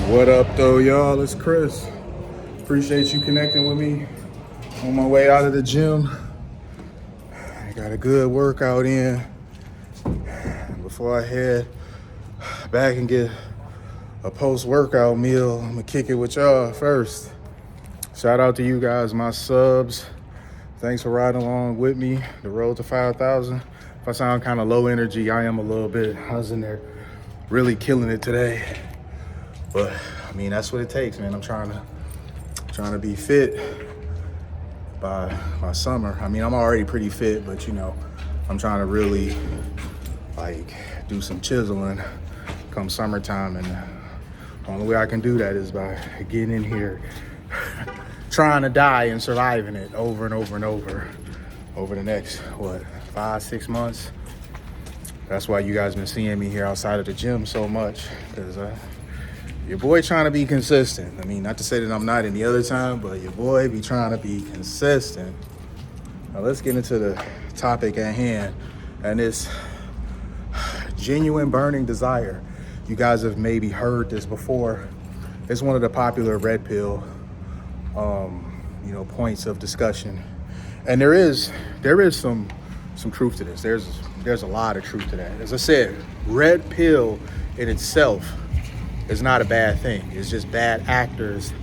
What up, though, y'all? It's Chris. Appreciate you connecting with me on my way out of the gym. I got a good workout in. Before I head back and get a post-workout meal, I'm gonna kick it with y'all first. Shout out to you guys, my subs. Thanks for riding along with me, the road to 5,000. If I sound kind of low energy, I am a little bit. I was in there really killing it today. But I mean, that's what it takes, man. I'm trying to be fit by summer. I mean, I'm already pretty fit, but you know, I'm trying to really do some chiseling come summertime, and the only way I can do that is by getting in here, trying to die and surviving it over and over and over the next 5-6 months. That's why you guys been seeing me here outside of the gym so much, because your boy trying to be consistent. I mean, not to say that I'm not any other time, but your boy be trying to be consistent. Now let's get into the topic at hand, and it's genuine burning desire. You guys have maybe heard this before. It's one of the popular red pill, points of discussion, and there is some truth to this. There's a lot of truth to that. As I said, red pill in itself is not a bad thing. It's just bad actors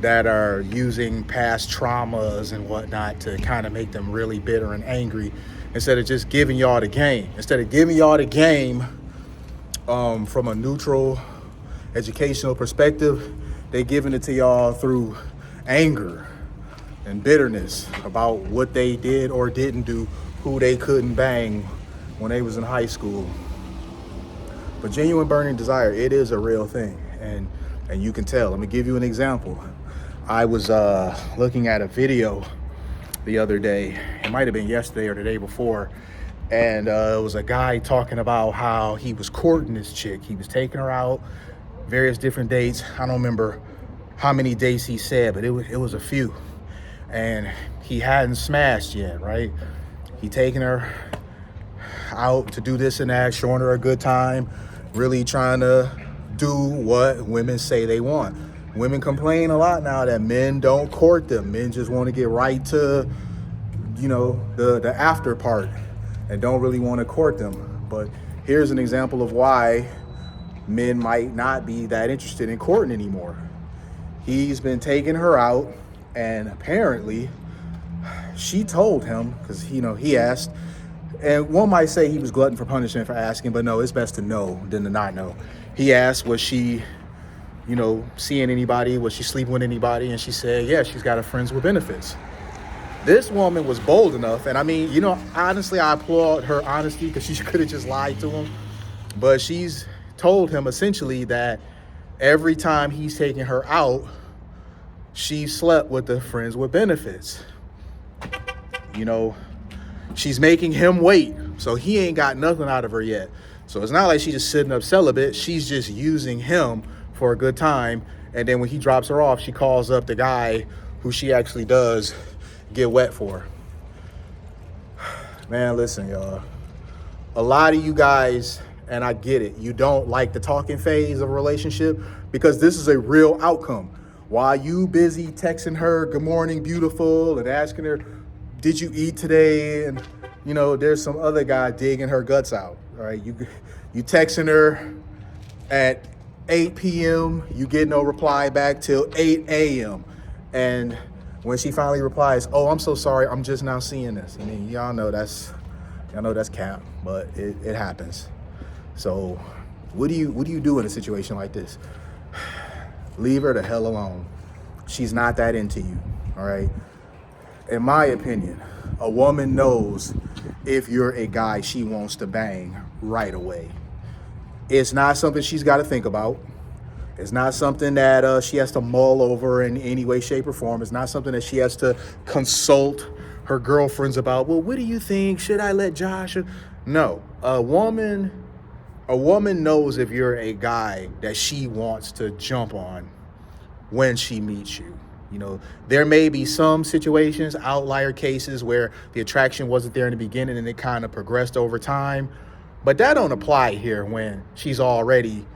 that are using past traumas and whatnot to kind of make them really bitter and angry, instead of just giving y'all the game. Instead of giving y'all the game from a neutral educational perspective, they giving it to y'all through anger and bitterness about what they did or didn't do, who they couldn't bang when they was in high school. But genuine burning desire, it is a real thing, and you can tell. Let me give you an example. I was looking at a video the other day. It might have been yesterday or the day before, and it was a guy talking about how he was courting this chick. He was taking her out, various different dates. I don't remember how many dates he said, but it was a few. And he hadn't smashed yet, right? He taking her out to do this and that, showing her a good time, really trying to do what women say they want. Women complain a lot now that men don't court them. Men just want to get right to, the after part and don't really want to court them. But here's an example of why men might not be that interested in courting anymore. He's been taking her out, and apparently she told him, because he asked. And one might say he was glutton for punishment for asking, but no, it's best to know than to not know. He asked, was she, seeing anybody? Was she sleeping with anybody? And she said, yeah, she's got a friends with benefits. This woman was bold enough. And I mean, honestly, I applaud her honesty, because she could have just lied to him. But she's told him essentially that every time he's taking her out, she slept with the friends with benefits. She's making him wait, so he ain't got nothing out of her yet. So it's not like she's just sitting up celibate. She's just using him for a good time. And then when he drops her off, she calls up the guy who she actually does get wet for. Man, listen, y'all. A lot of you guys, and I get it, you don't like the talking phase of a relationship, because this is a real outcome. While you busy texting her, good morning, beautiful, and asking her, did you eat today? And, there's some other guy digging her guts out, all right? You texting her at 8 p.m., you get no reply back till 8 a.m. And when she finally replies, oh, I'm so sorry, I'm just now seeing this. I mean, y'all know that's cap, but it happens. So what do you do in a situation like this? Leave her the hell alone. She's not that into you, all right? In my opinion, a woman knows if you're a guy she wants to bang right away. It's not something she's got to think about. It's not something that she has to mull over in any way, shape, or form. It's not something that she has to consult her girlfriends about. Well, what do you think? Should I let Josh? No, a woman knows if you're a guy that she wants to jump on when she meets you. There may be some situations, outlier cases, where the attraction wasn't there in the beginning and it kind of progressed over time. But that don't apply here when she's already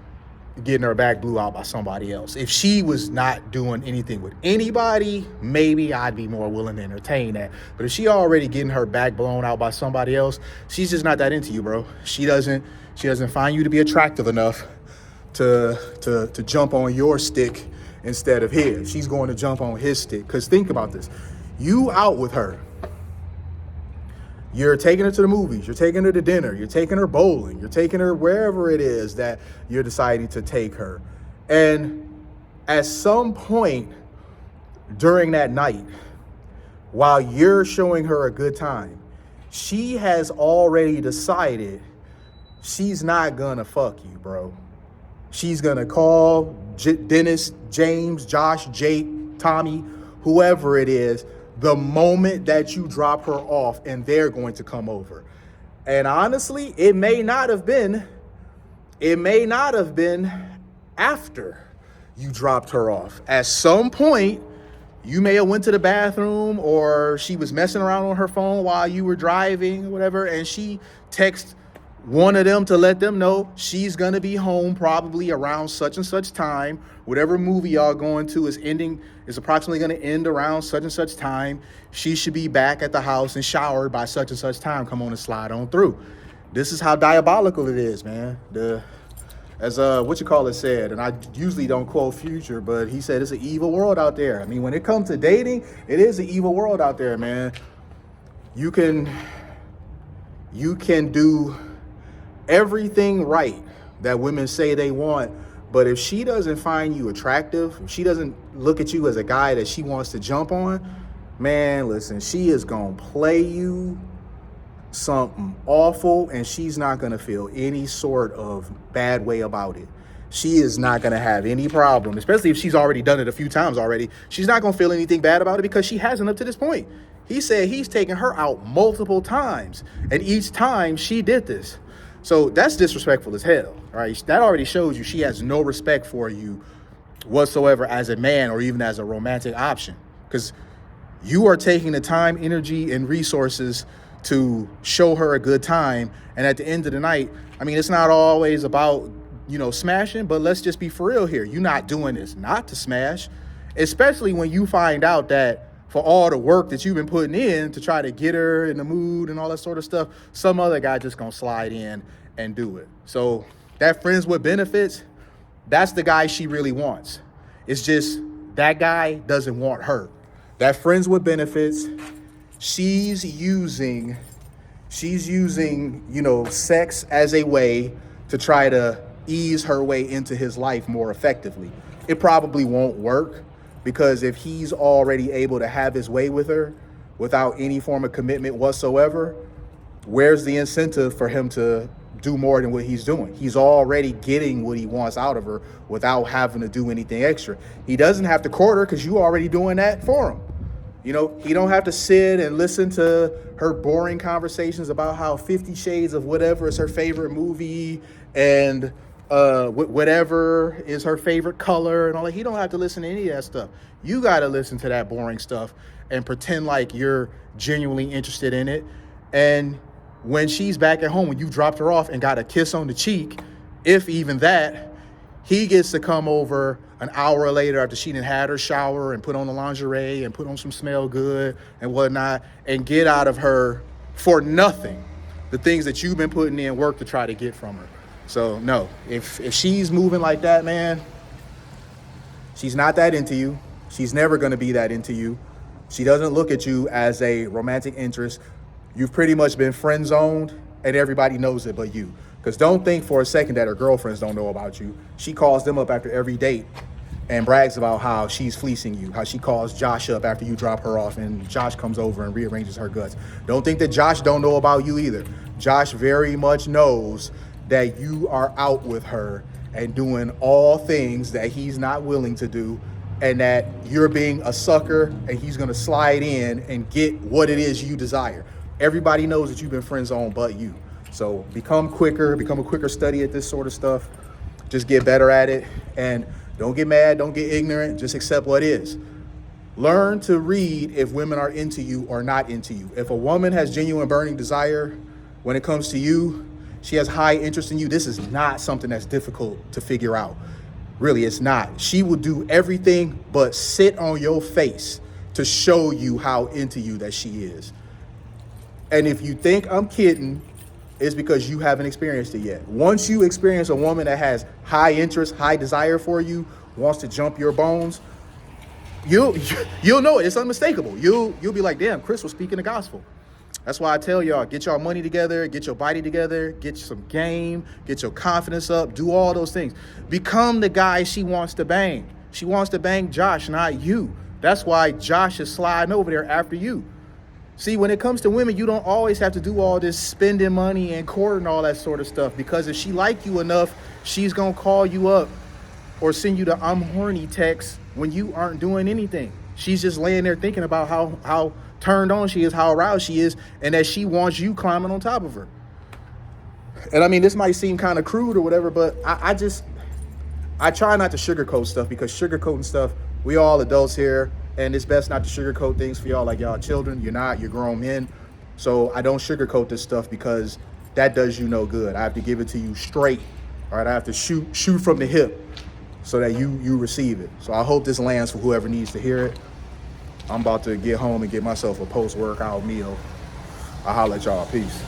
getting her back blew out by somebody else. If she was not doing anything with anybody, maybe I'd be more willing to entertain that. But if she already getting her back blown out by somebody else, she's just not that into you, bro. She doesn't find you to be attractive enough to jump on your stick instead of his. She's going to jump on his stick. Because think about this. You out with her. You're taking her to the movies, you're taking her to dinner, you're taking her bowling, you're taking her wherever it is that you're deciding to take her. And at some point during that night, while you're showing her a good time, she has already decided she's not gonna fuck you, bro. She's gonna call Dennis, James, Josh, Jake, Tommy, whoever it is, the moment that you drop her off, and they're going to come over. And honestly, it may not have been after you dropped her off. At some point, you may have went to the bathroom, or she was messing around on her phone while you were driving or whatever, and she texted one of them to let them know she's gonna be home probably around such and such time. Whatever movie y'all going to is approximately gonna end around such and such time. She should be back at the house and showered by such and such time. Come on and slide on through. This is how diabolical it is, man. As said, and I usually don't quote Future, but he said it's an evil world out there. I mean, when it comes to dating, it is an evil world out there, man. You can do everything right that women say they want, but if she doesn't find you attractive, if she doesn't look at you as a guy that she wants to jump on, man, listen, she is gonna play you something awful, and she's not gonna feel any sort of bad way about it. She is not gonna have any problem, especially if she's already done it a few times already. She's not gonna feel anything bad about it because she hasn't up to this point. He said he's taken her out multiple times, and each time she did this. So that's disrespectful as hell, right? That already shows you she has no respect for you whatsoever as a man or even as a romantic option, because you are taking the time, energy, and resources to show her a good time. And at the end of the night, I mean, it's not always about, smashing, but let's just be for real here. You're not doing this not to smash, especially when you find out that for all the work that you've been putting in to try to get her in the mood and all that sort of stuff, some other guy just gonna slide in and do it. So that friends with benefits, that's the guy she really wants. It's just that guy doesn't want her. That friends with benefits, she's using, sex as a way to try to ease her way into his life more effectively. It probably won't work, because if he's already able to have his way with her without any form of commitment whatsoever, where's the incentive for him to do more than what he's doing? He's already getting what he wants out of her without having to do anything extra. He doesn't have to court her because you already doing that for him. He don't have to sit and listen to her boring conversations about how 50 Shades of whatever is her favorite movie and whatever is her favorite color and all that. He don't have to listen to any of that stuff. You got to listen to that boring stuff and pretend like you're genuinely interested in it. And when she's back at home, when you dropped her off and got a kiss on the cheek, if even that, he gets to come over an hour later after she done had her shower and put on the lingerie and put on some smell good and whatnot, and get out of her for nothing the things that you've been putting in work to try to get from her. So no, if she's moving like that, man, she's not that into you. She's never going to be that into you. She doesn't look at you as a romantic interest. You've pretty much been friend zoned, and everybody knows it but you. Because don't think for a second that her girlfriends don't know about you. She calls them up after every date and brags about how she's fleecing you, how she calls Josh up after you drop her off and Josh comes over and rearranges her guts. Don't think that Josh don't know about you either. Josh very much knows that you are out with her and doing all things that he's not willing to do, and that you're being a sucker and he's going to slide in and get what it is you desire. Everybody knows that you've been friend zoned but you. So become a quicker study at this sort of stuff. Just get better at it, and don't get mad, don't get ignorant, just accept what is. Learn to read if women are into you or not into you. If a woman has genuine burning desire when it comes to you, she has high interest in you, this is not something that's difficult to figure out. Really, it's not. She will do everything but sit on your face to show you how into you that she is. And if you think I'm kidding, it's because you haven't experienced it yet. Once you experience a woman that has high interest, high desire for you, wants to jump your bones, you'll know it. It's unmistakable. You'll be like, damn, Chris was speaking the gospel. That's why I tell y'all, get your money together, get your body together, get some game, get your confidence up, do all those things. Become the guy she wants to bang. She wants to bang Josh, not you. That's why Josh is sliding over there after you. See, when it comes to women, you don't always have to do all this spending money and courting all that sort of stuff, because if she like you enough, she's going to call you up or send you the I'm horny text when you aren't doing anything. She's just laying there thinking about how turned on she is, how aroused she is, and that she wants you climbing on top of her. And I mean, this might seem kind of crude or whatever, but I try not to sugarcoat stuff, because sugarcoating stuff, we all adults here, and it's best not to sugarcoat things for y'all like y'all children. You're grown men. So I don't sugarcoat this stuff, because that does you no good. I have to give it to you straight. All right, I have to shoot from the hip so that you receive it. So I hope this lands for whoever needs to hear it. I'm about to get home and get myself a post-workout meal. I'll holler at y'all. Peace.